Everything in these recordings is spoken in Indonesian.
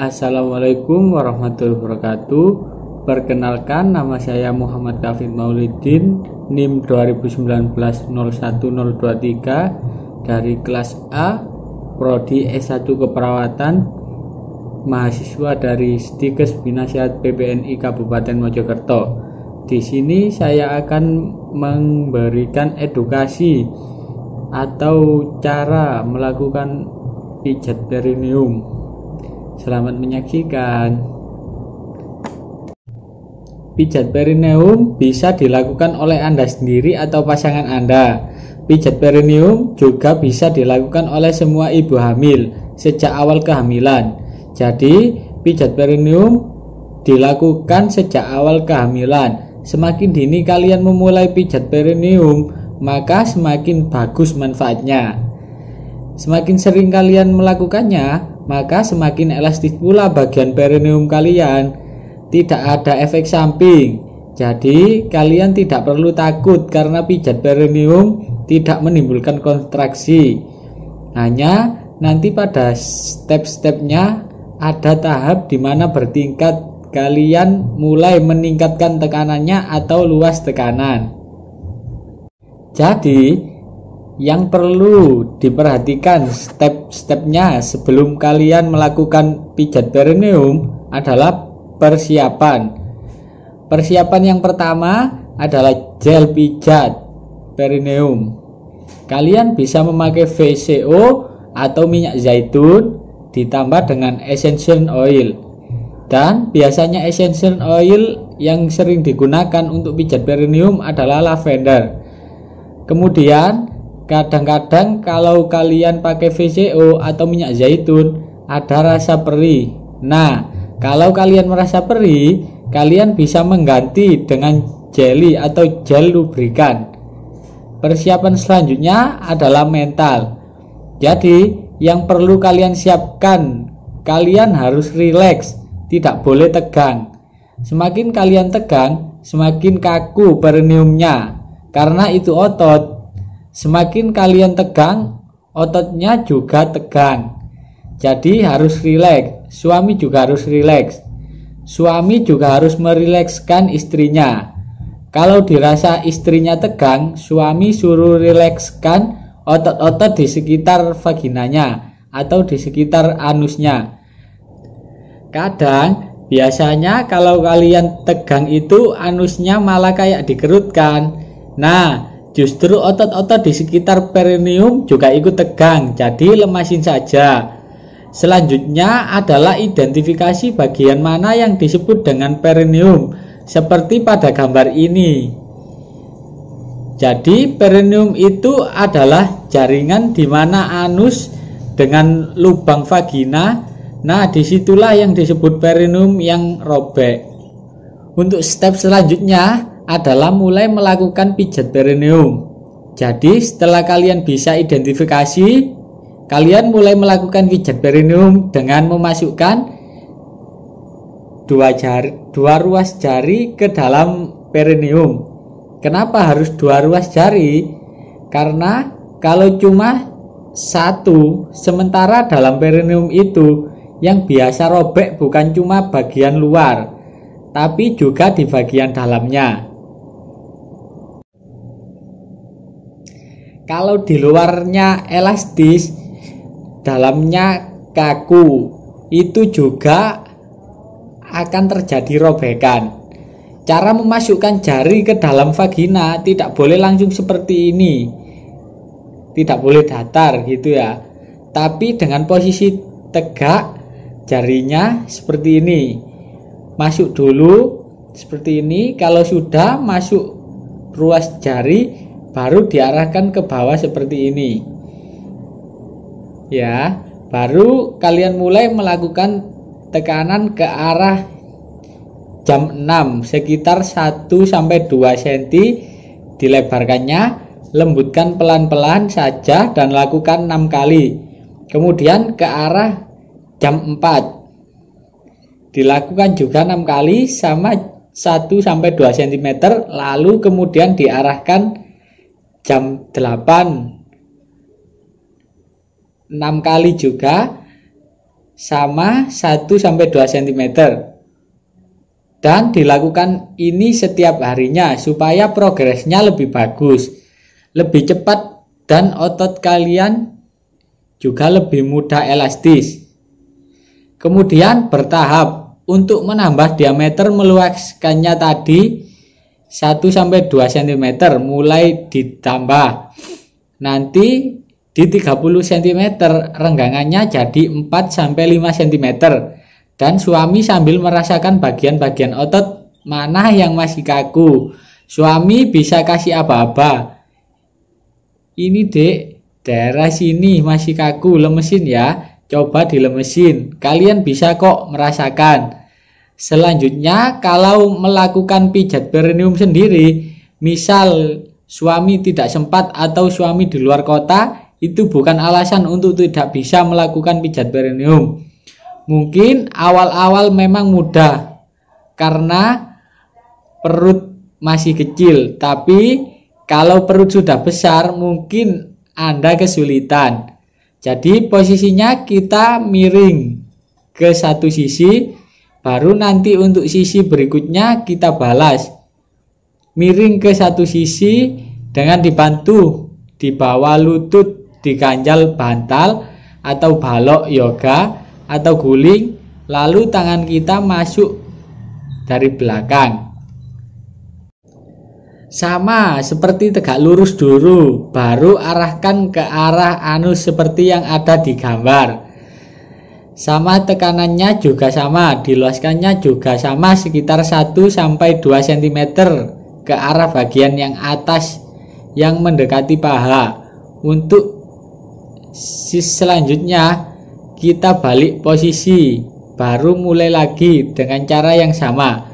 Assalamualaikum warahmatullahi wabarakatuh. Perkenalkan, nama saya Muhammad Kafid Maulidin, NIM 2019-01023 dari kelas A, Prodi S1 Keperawatan, mahasiswa dari Stikes Binasihat PPNI Kabupaten Mojokerto. Di sini saya akan memberikan edukasi atau cara melakukan pijat perineum. Selamat menyaksikan. Pijat perineum bisa dilakukan oleh Anda sendiri atau pasangan Anda. Pijat perineum juga bisa dilakukan oleh semua ibu hamil sejak awal kehamilan. Jadi, pijat perineum dilakukan sejak awal kehamilan. Semakin dini kalian memulai pijat perineum, maka semakin bagus manfaatnya. Semakin sering kalian melakukannya, maka semakin elastis pula bagian perineum kalian. Tidak ada efek samping. Jadi kalian tidak perlu takut karena pijat perineum tidak menimbulkan kontraksi. Hanya nanti pada step-stepnya ada tahap di mana bertingkat kalian mulai meningkatkan tekanannya atau luas tekanan. Jadi yang perlu diperhatikan step-stepnya sebelum kalian melakukan pijat perineum adalah persiapan. Persiapan yang pertama adalah gel pijat perineum. Kalian bisa memakai VCO atau minyak zaitun ditambah dengan essential oil. Dan biasanya essential oil yang sering digunakan untuk pijat perineum adalah lavender. Kemudian kadang-kadang kalau kalian pakai VCO atau minyak zaitun ada rasa perih. Nah, kalau kalian merasa perih, kalian bisa mengganti dengan jelly atau gel lubrikan. Persiapan selanjutnya adalah mental. Jadi, yang perlu kalian siapkan, kalian harus rileks, tidak boleh tegang. Semakin kalian tegang, semakin kaku perineumnya, karena itu otot. Semakin kalian tegang, ototnya juga tegang. Jadi harus rileks. Suami juga harus rileks. Suami juga harus merilekskan istrinya. Kalau dirasa istrinya tegang, suami suruh rilekskan otot-otot di sekitar vaginanya atau di sekitar anusnya. Kadang, biasanya kalau kalian tegang itu anusnya malah kayak dikerutkan. Nah, justru otot-otot di sekitar perineum juga ikut tegang, jadi lemasin saja. Selanjutnya adalah identifikasi bagian mana yang disebut dengan perineum, seperti pada gambar ini. Jadi perineum itu adalah jaringan di mana anus dengan lubang vagina. Nah, disitulah yang disebut perineum yang robek. Untuk step selanjutnya adalah mulai melakukan pijat perineum. Jadi setelah kalian bisa identifikasi, kalian mulai melakukan pijat perineum dengan memasukkan dua ruas jari ke dalam perineum. Kenapa harus dua ruas jari? Karena kalau cuma satu, sementara dalam perineum itu yang biasa robek bukan cuma bagian luar, tapi juga di bagian dalamnya. Kalau di luarnya elastis, dalamnya kaku, itu juga akan terjadi robekan. Cara memasukkan jari ke dalam vagina tidak boleh langsung seperti ini, tidak boleh datar gitu ya, tapi dengan posisi tegak, jarinya seperti ini. Masuk dulu seperti ini. Kalau sudah masuk ruas jari, baru diarahkan ke bawah seperti ini. Ya, baru kalian mulai melakukan tekanan ke arah jam 6 sekitar 1-2 cm dilebarkannya, lembutkan pelan-pelan saja dan lakukan 6 kali. Kemudian ke arah jam 4 dilakukan juga 6 kali sama 1-2 cm, lalu kemudian diarahkan jam 8 6 kali juga. sama 1-2 cm. Dan dilakukan ini setiap harinya supaya progresnya lebih bagus, lebih cepat, dan otot kalian juga lebih mudah elastis. Kemudian bertahap untuk menambah diameter meluaskannya tadi 1-2 cm mulai ditambah. Nanti di 30 cm renggangannya jadi 4-5 cm. Dan suami sambil merasakan bagian-bagian otot mana yang masih kaku. Suami bisa kasih aba-aba. Ini dek, daerah sini masih kaku, lemesin ya. Coba dilemesin, kalian bisa kok merasakan. Selanjutnya kalau melakukan pijat perineum sendiri, misal suami tidak sempat atau suami di luar kota, itu bukan alasan untuk tidak bisa melakukan pijat perineum. Mungkin awal-awal memang mudah karena perut masih kecil, tapi kalau perut sudah besar mungkin Anda kesulitan. Jadi posisinya kita miring ke satu sisi, baru nanti untuk sisi berikutnya kita balas. Miring ke satu sisi dengan dibantu di bawah lutut, diganjal bantal atau balok yoga atau guling, lalu tangan kita masuk dari belakang. Sama seperti tegak lurus dulu, baru arahkan ke arah anus seperti yang ada di gambar. Sama tekanannya juga sama, diluaskannya juga sama sekitar 1-2 cm ke arah bagian yang atas yang mendekati paha. Untuk selanjutnya kita balik posisi, baru mulai lagi dengan cara yang sama.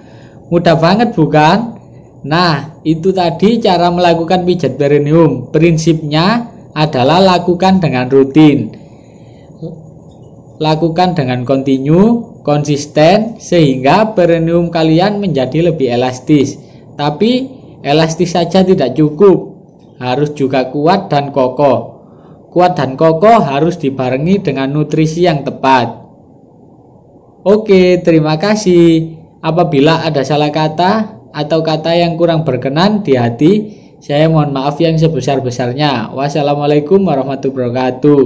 Mudah banget bukan? Nah, itu tadi cara melakukan pijat perineum. Prinsipnya adalah lakukan dengan rutin, lakukan dengan kontinu, konsisten, sehingga perineum kalian menjadi lebih elastis. Tapi elastis saja tidak cukup, harus juga kuat dan kokoh. Kuat dan kokoh harus dibarengi dengan nutrisi yang tepat. Oke, terima kasih. Apabila ada salah kata atau kata yang kurang berkenan di hati, saya mohon maaf yang sebesar-besarnya. Wassalamualaikum warahmatullahi wabarakatuh.